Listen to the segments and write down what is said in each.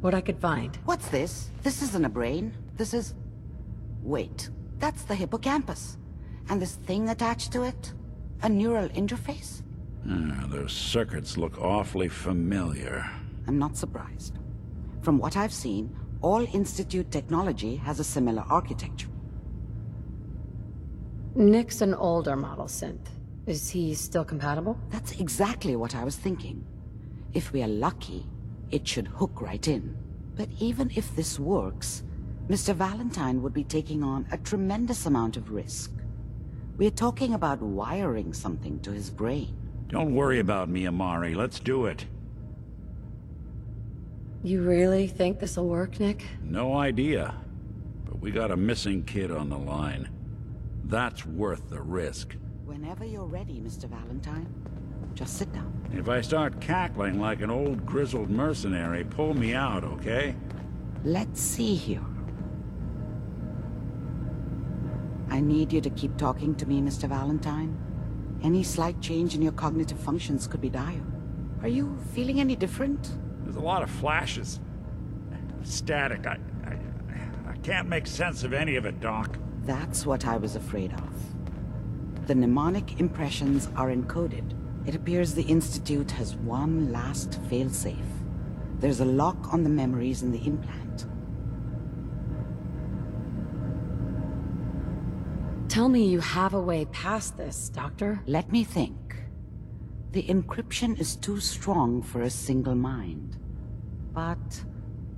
What I could find. What's this? This isn't a brain. This is... Wait, that's the hippocampus. And this thing attached to it? A neural interface? Those circuits look awfully familiar. I'm not surprised. From what I've seen, all Institute technology has a similar architecture. Nick's an older model synth. Is he still compatible? That's exactly what I was thinking. If we are lucky, it should hook right in. But even if this works, Mr. Valentine would be taking on a tremendous amount of risk. We're talking about wiring something to his brain. Don't worry about me, Amari. Let's do it. You really think this'll work, Nick? No idea. But we got a missing kid on the line. That's worth the risk. Whenever you're ready, Mr. Valentine, just sit down. If I start cackling like an old grizzled mercenary, pull me out, okay? Let's see here. I need you to keep talking to me, Mr. Valentine. Any slight change in your cognitive functions could be dire. Are you feeling any different? There's a lot of flashes. Static. I can't make sense of any of it, Doc. That's what I was afraid of. The mnemonic impressions are encoded. It appears the Institute has one last failsafe. There's a lock on the memories in the implant. Tell me you have a way past this, Doctor. Let me think. The encryption is too strong for a single mind. But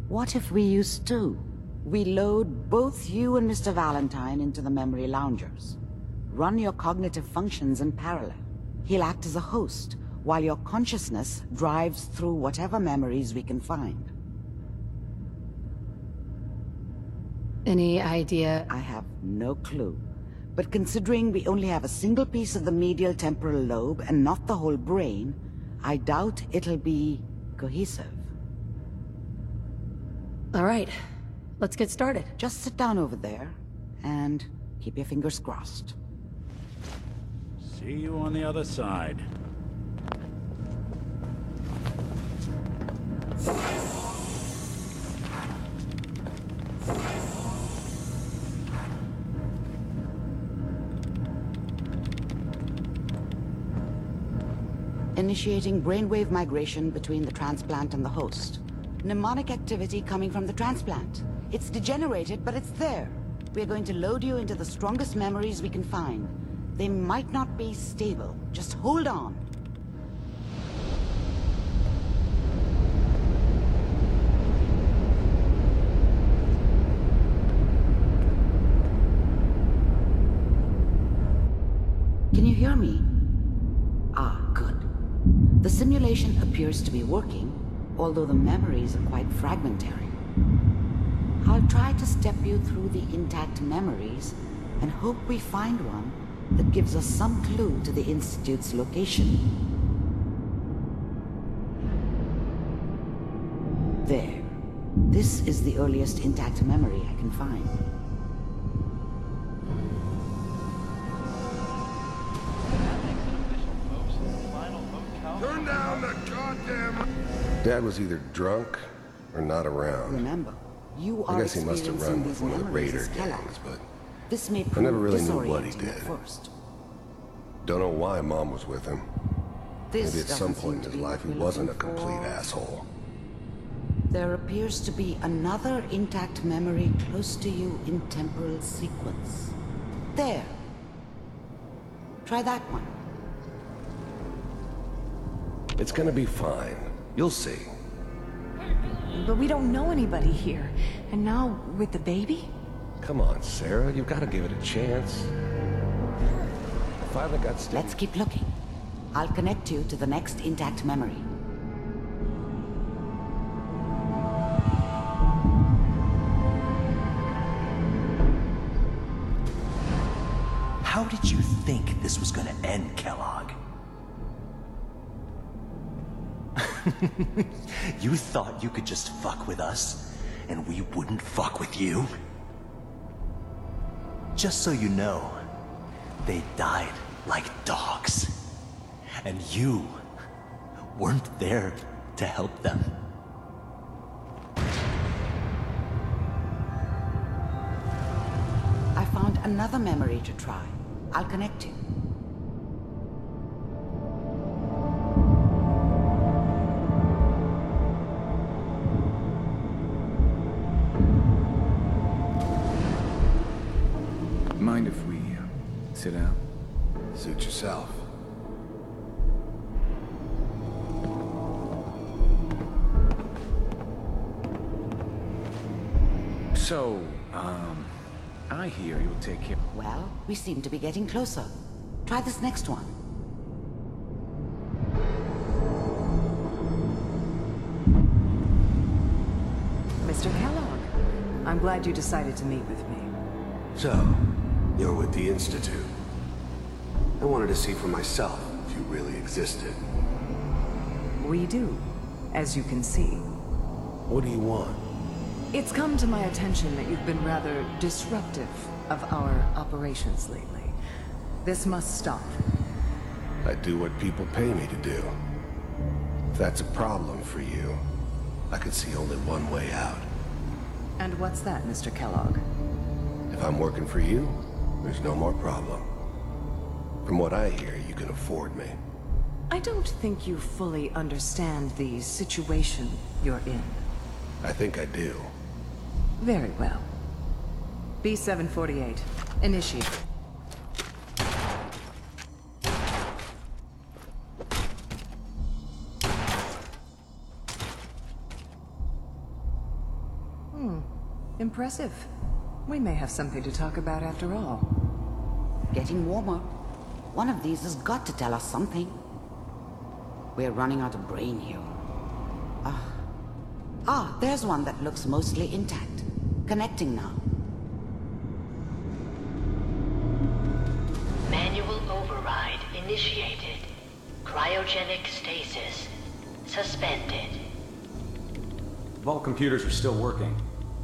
what if we use two? We load both you and Mr. Valentine into the memory loungers. Run your cognitive functions in parallel. He'll act as a host, while your consciousness drives through whatever memories we can find. Any idea? I have no clue. But considering we only have a single piece of the medial temporal lobe and not the whole brain, I doubt it'll be cohesive. All right, let's get started. Just sit down over there and keep your fingers crossed. See you on the other side. Initiating brainwave migration between the transplant and the host. Mnemonic activity coming from the transplant. It's degenerated, but it's there. We're going to load you into the strongest memories we can find. They might not be stable. Just hold on. Can you hear me? Ah, good. The simulation appears to be working, although the memories are quite fragmentary. I'll try to step you through the intact memories and hope we find one that gives us some clue to the Institute's location. There. This is the earliest intact memory I can find. Turn down the goddamn... Dad was either drunk or not around. Remember, you are I guess he must have run with one of the Raider gangs, but this may I never really knew what he disorienting did. at first. Don't know why Mom was with him. This Maybe at some doesn't point in seem his to be life he what we're wasn't a looking complete for. asshole. There appears to be another intact memory close to you in temporal sequence. There. Try that one. It's gonna be fine. You'll see. But we don't know anybody here. And now, with the baby? Come on, Sarah. You've got to give it a chance. I finally got Steve. Let's keep looking. I'll connect you to the next intact memory. How did you think this was gonna end, Kellogg? You thought you could just fuck with us, and we wouldn't fuck with you? Just so you know, they died like dogs. And you weren't there to help them. another memory to try. I'll connect you. Mind if we sit down? Suit yourself. So, I hear you'll take care. Well, we seem to be getting closer. Try this next one. Mr. Kellogg, I'm glad you decided to meet with me. So, you're with the Institute. I wanted to see for myself if you really existed. We do, as you can see. What do you want? It's come to my attention that you've been rather disruptive of our operations lately. This must stop. I do what people pay me to do. If that's a problem for you, I could see only one way out. And what's that, Mr. Kellogg? If I'm working for you, there's no more problem. From what I hear, you can afford me. I don't think you fully understand the situation you're in. I think I do. Very well. B-748, initiate. Impressive. We may have something to talk about after all. Getting warmer. One of these has got to tell us something. We're running out of brain here. There's one that looks mostly intact. Connecting now. Manual override initiated. Cryogenic stasis suspended. Vault computers are still working.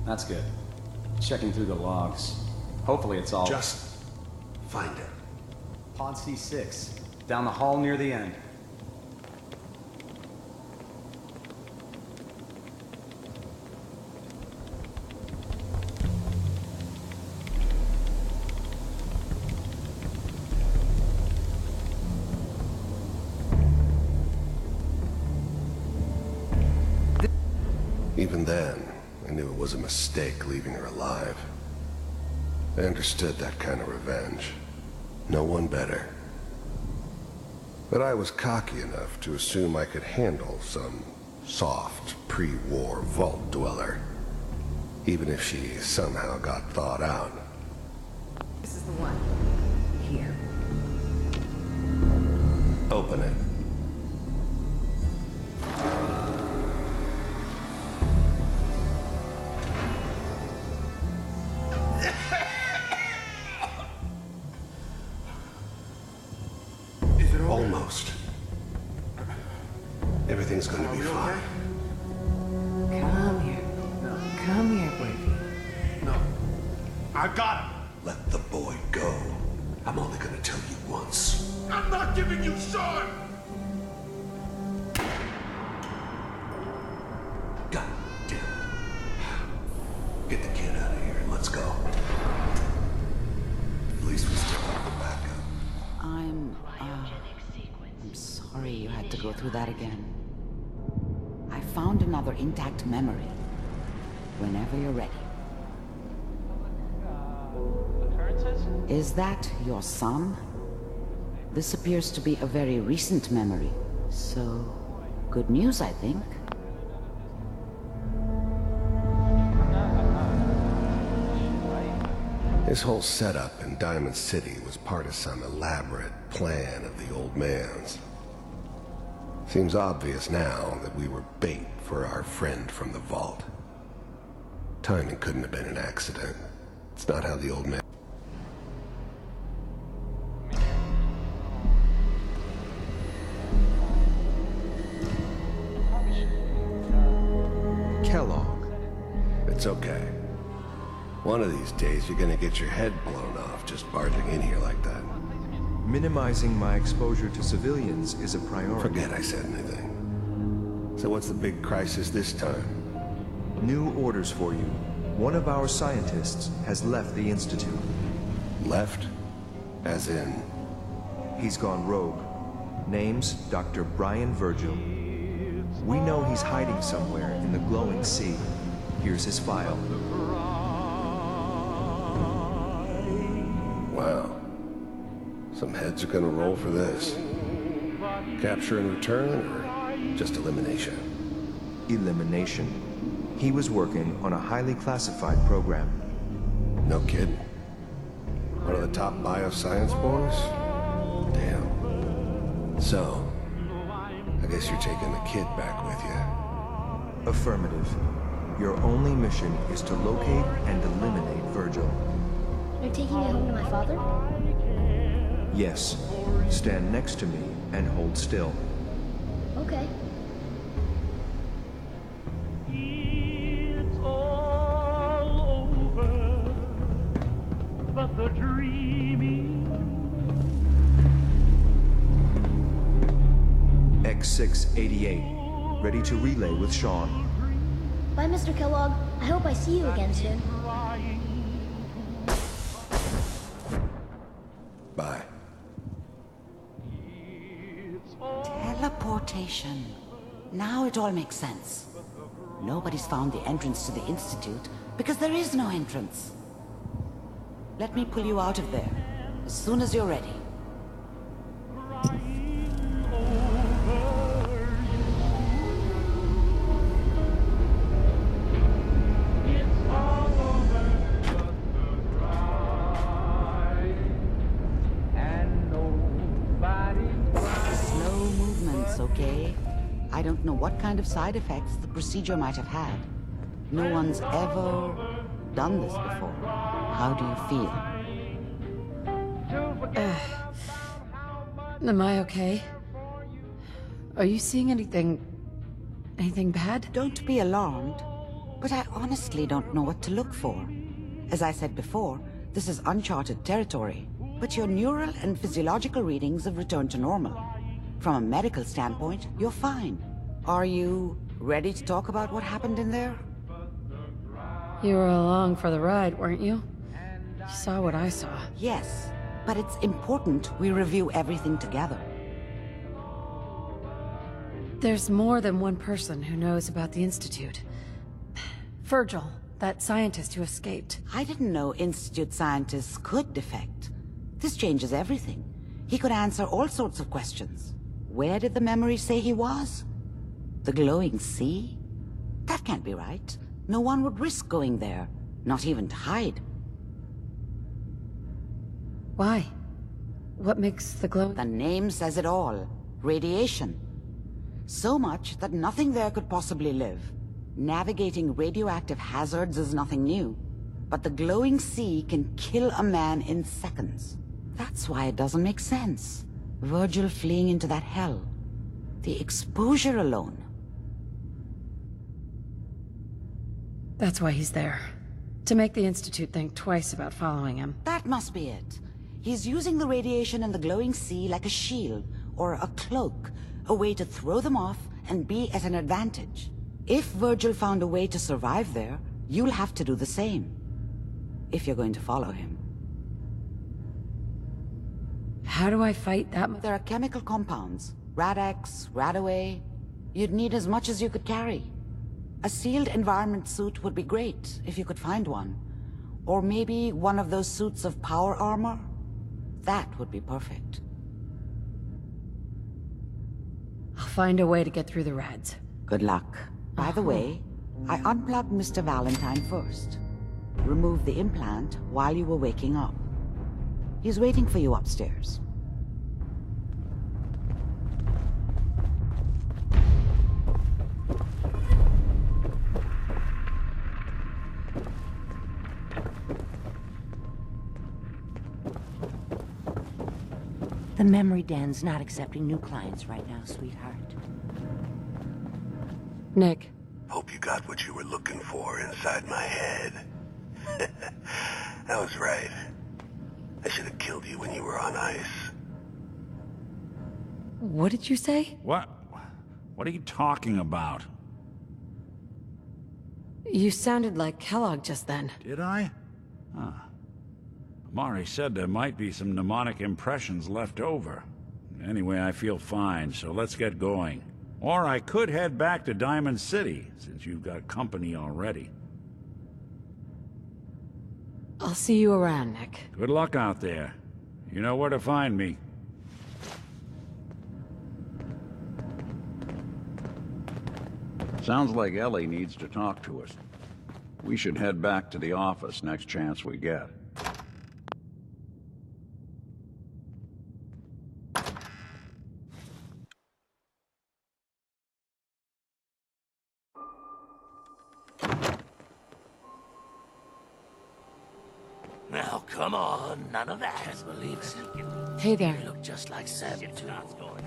That's good. Checking through the logs. Hopefully it's all... Just find it. Pod C6. Down the hall near the end. Even then, I knew it was a mistake leaving her alive. I understood that kind of revenge. No one better. But I was cocky enough to assume I could handle some soft, pre-war vault dweller, even if she somehow got thawed out. This is the one. Here. Open it. Almost. Everything's going to be fine. Come here. Come here, baby. No. I got him. Let the boy go. I'm only going to tell you once. I'm not giving you Sean! God damn it. Get the kid out of here and let's go. At least we still have the backup. I'm sorry you had to go through that again. I found another intact memory. Whenever you're ready. Is that your son? This appears to be a very recent memory. So, good news, I think. His whole setup in Diamond City was part of some elaborate plan of the old man's. Seems obvious now that we were bait for our friend from the vault. Timing couldn't have been an accident. It's not how the old man... Kellogg. It's okay. One of these days you're gonna get your head blown off just barging in here like that. Minimizing my exposure to civilians is a priority. Forget I said anything. So what's the big crisis this time? New orders for you. One of our scientists has left the Institute. Left? As in... He's gone rogue. Name's Dr. Brian Virgil. We know he's hiding somewhere in the glowing sea. Here's his file. Wow. Some heads are gonna roll for this. Capture and return, or just elimination? Elimination. He was working on a highly classified program. No kidding. One of the top bioscience boys? Damn. So, I guess you're taking the kid back with you. Affirmative. Your only mission is to locate and eliminate Virgil. You're taking me home to my father? Yes. Stand next to me and hold still. Okay. It's all over, but the dreaming. X688. Ready to relay with Sean. Bye, Mr. Kellogg. I hope I see you again soon. Bye. Teleportation. Now it all makes sense. Nobody's found the entrance to the Institute because there is no entrance. Let me pull you out of there as soon as you're ready. Okay? I don't know what kind of side effects the procedure might have had. No one's ever done this before. How do you feel? Am I okay? Are you seeing anything bad? Don't be alarmed, but I honestly don't know what to look for. As I said before, this is uncharted territory, but your neural and physiological readings have returned to normal. From a medical standpoint, you're fine. Are you ready to talk about what happened in there? You were along for the ride, weren't you? You saw what I saw. Yes, but it's important we review everything together. There's more than one person who knows about the Institute. Virgil, that scientist who escaped. I didn't know Institute scientists could defect. This changes everything. He could answer all sorts of questions. Where did the memory say he was? The glowing sea? That can't be right. No one would risk going there, not even to hide. Why? What makes the glow? The name says it all. Radiation. So much that nothing there could possibly live. Navigating radioactive hazards is nothing new. But the glowing sea can kill a man in seconds. That's why it doesn't make sense. Virgil fleeing into that hell. The exposure alone. That's why he's there. To make the Institute think twice about following him. That must be it. He's using the radiation in the glowing sea like a shield, or a cloak, a way to throw them off and be at an advantage. If Virgil found a way to survive there, you'll have to do the same. If you're going to follow him. How do I fight that? There are chemical compounds. Rad-X, Radaway. You'd need as much as you could carry. A sealed environment suit would be great, if you could find one. Or maybe one of those suits of power armor? That would be perfect. I'll find a way to get through the rads. Good luck. By the way, I unplugged Mr. Valentine first. Removed the implant while you were waking up. He's waiting for you upstairs. The memory den's not accepting new clients right now, sweetheart. Nick. Hope you got what you were looking for inside my head. I was right. I should have killed you when you were on ice. What did you say? What are you talking about? You sounded like Kellogg just then. Did I? Huh. Amari said there might be some mnemonic impressions left over. Anyway, I feel fine, so let's get going. Or I could head back to Diamond City, since you've got company already. I'll see you around, Nick. Good luck out there. You know where to find me. Sounds like Ellie needs to talk to us. We should head back to the office next chance we get. Now, come on, none of that. Can't believe it. Hey there. You look just like Sam, too.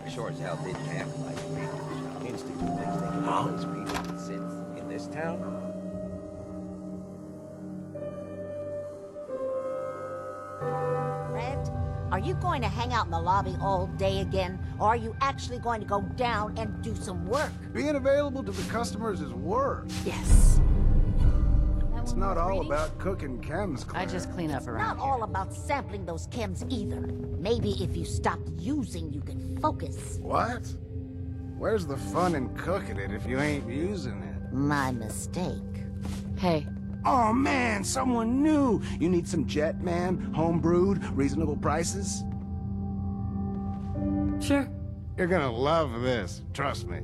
Sure as hell did act like me. Instinct thinks they can influence people since in this town. Fred, are you going to hang out in the lobby all day again? Or are you actually going to go down and do some work? Being available to the customers is work. Yes. It's not all about cooking chems, Claire. I just clean up around Not all about sampling those chems either. Maybe if you stopped using, you could focus. What? Where's the fun in cooking it if you ain't using it? My mistake. Hey. Oh man, someone new! You need some Jetman, home-brewed, reasonable prices? Sure. You're gonna love this, trust me.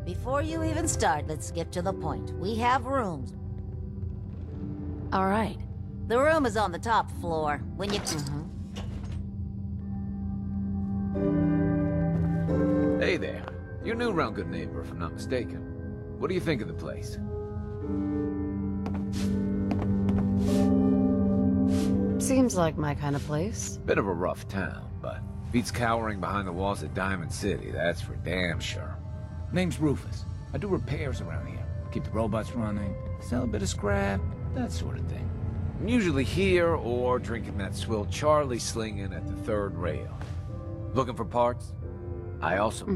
Before you even start, let's get to the point. We have rooms. All right. The room is on the top floor. When you... Hey there. You're new around Good Neighbor, if I'm not mistaken. What do you think of the place? Seems like my kind of place. Bit of a rough town, but beats cowering behind the walls of Diamond City, that's for damn sure. Name's Rufus. I do repairs around here. Keep the robots running, sell a bit of scrap, that sort of thing. I'm usually here or drinking that swill Charlie slinging at the third rail. Looking for parts? I also...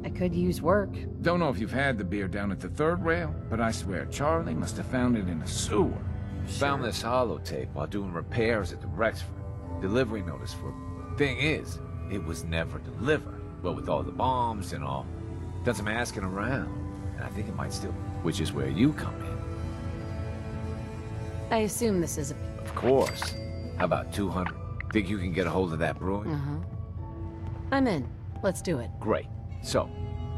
I could use work. Don't know if you've had the beer down at the third rail, but I swear Charlie must have found it in a sewer. Found this holotape while doing repairs at the Rexford. Delivery notice for it. Thing is, it was never delivered. Well, with all the bombs and all. Done some asking around, and I think it might still... Which is where you come in. I assume this is a... Of course. How about 200? Think you can get a hold of that brewing? I'm in. Let's do it. Great. So,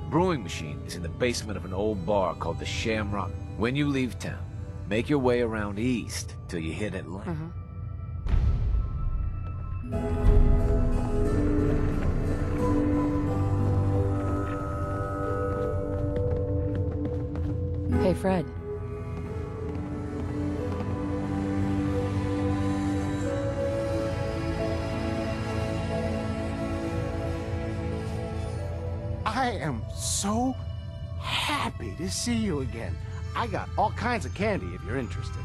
the brewing machine is in the basement of an old bar called the Shamrock. When you leave town, make your way around east till you hit Atlanta. Hey, Fred. I am so happy to see you again. I got all kinds of candy if you're interested.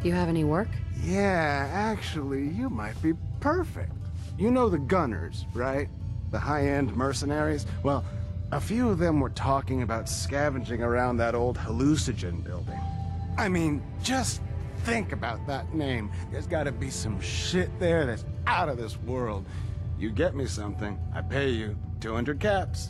Do you have any work? Yeah, actually, you might be perfect. You know the Gunners, right? The high-end mercenaries? Well, a few of them were talking about scavenging around that old hallucinogen building. I mean, just think about that name. There's gotta be some shit there that's out of this world. You get me something, I pay you 200 caps.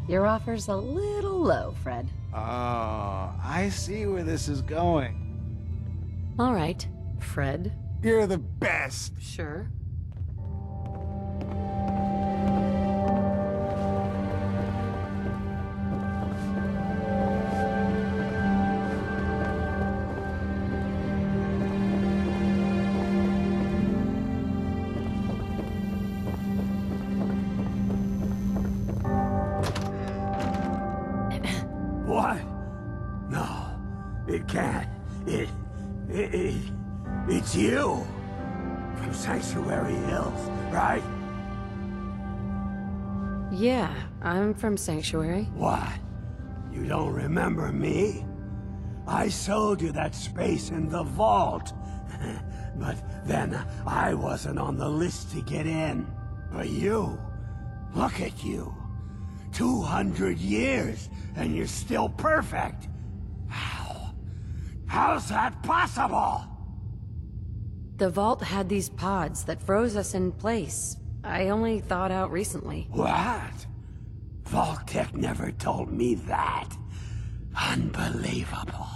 Your offer's a little low, Fred. Oh, I see where this is going. All right, Fred. You're the best. Sure. What? No, it can't. It's you. From Sanctuary Hills, right? Yeah, I'm from Sanctuary. What? You don't remember me? I sold you that space in the vault. but then I wasn't on the list to get in. But you, look at you. 200 years, and you're still perfect. How? How's that possible? The vault had these pods that froze us in place. I only thawed out recently. What? Vault-Tec never told me that. Unbelievable.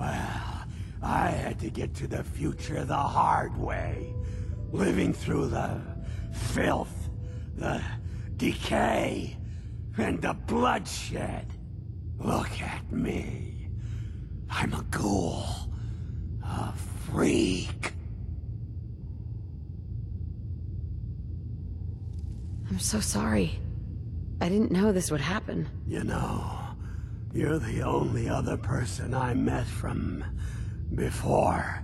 Well, I had to get to the future the hard way. Living through the filth, the decay, and the bloodshed. Look at me. I'm a ghoul. A freak. I'm so sorry. I didn't know this would happen. You know, you're the only other person I met from before.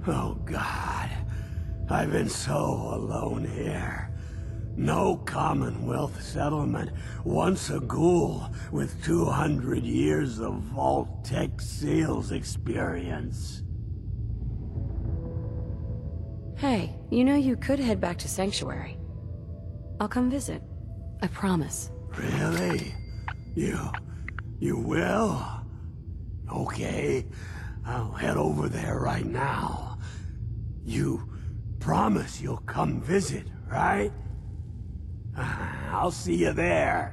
Oh God. I've been so alone here. No Commonwealth settlement, once a ghoul with 200 years of Vault-Tec sales experience. Hey, you know you could head back to Sanctuary. I'll come visit. I promise. Really? You will? Okay, I'll head over there right now. You promise you'll come visit, right? I'll see you there.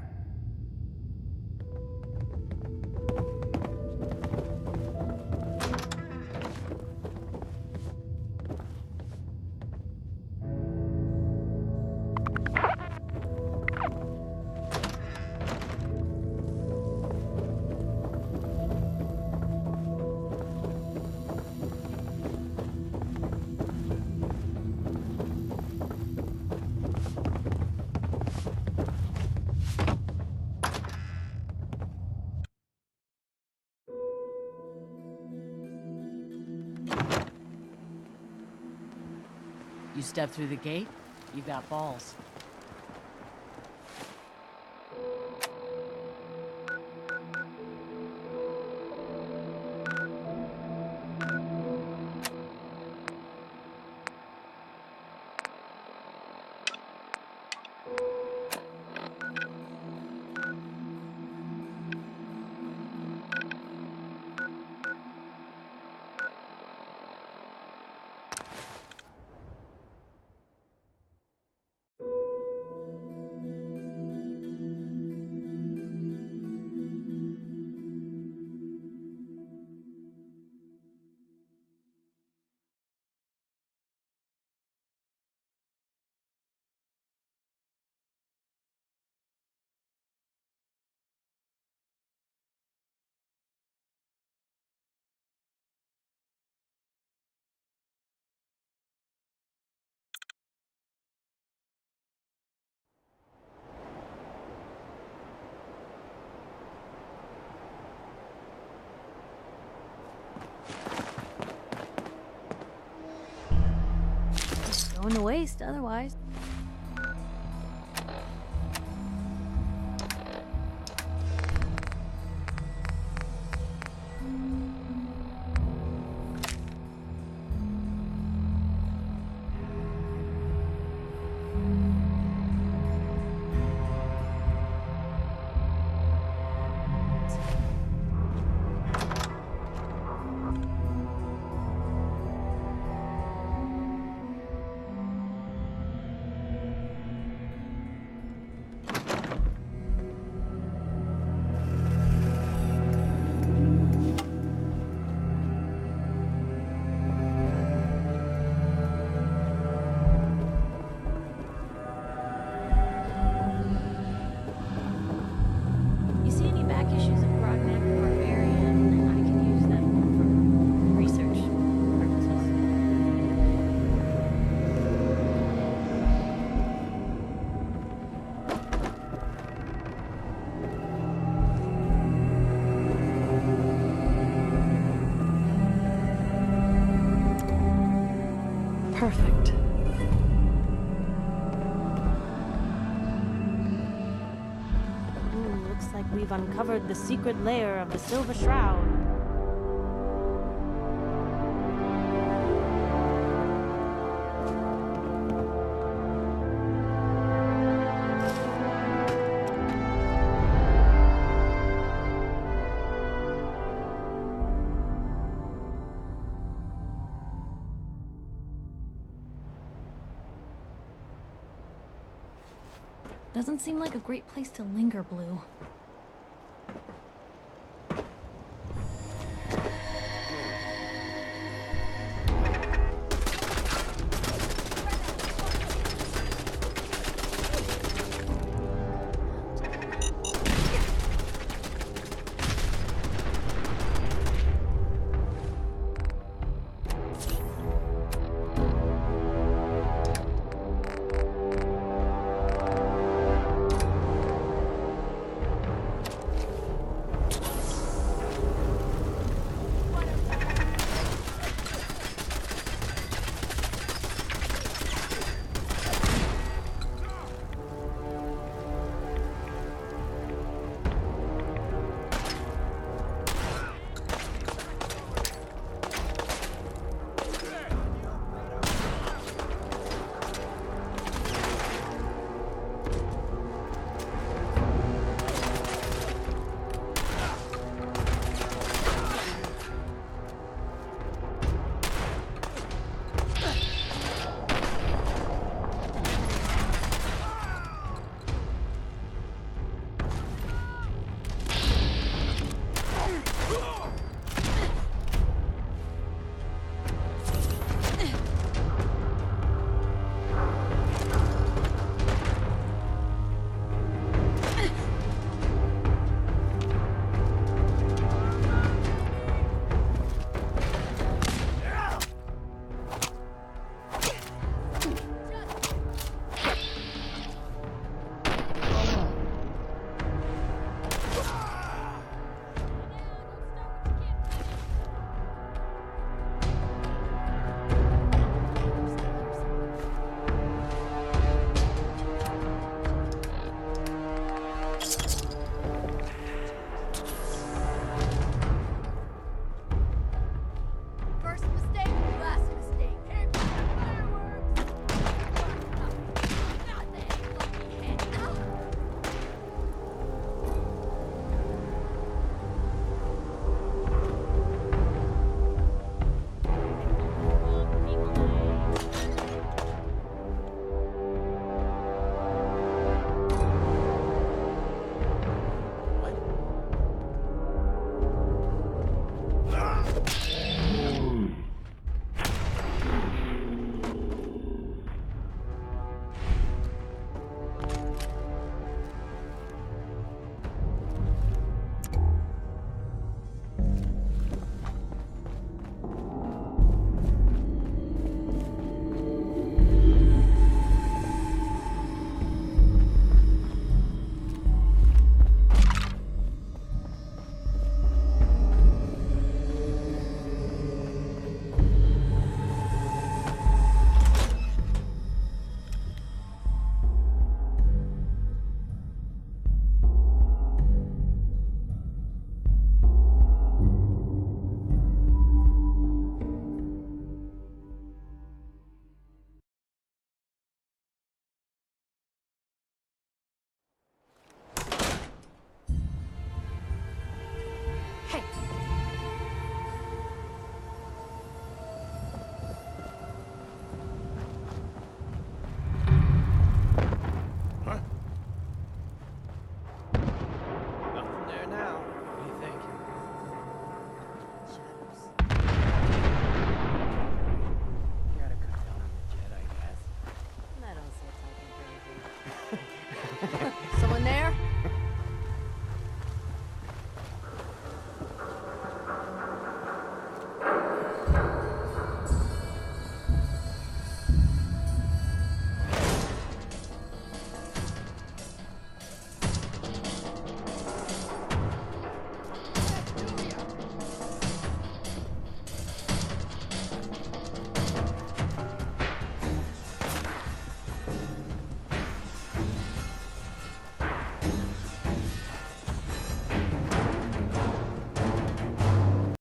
You step through the gate, you got balls. Going to waste otherwise. Perfect. Looks like we've uncovered the secret lair of the Silver Shroud. Doesn't seem like a great place to linger, Blue.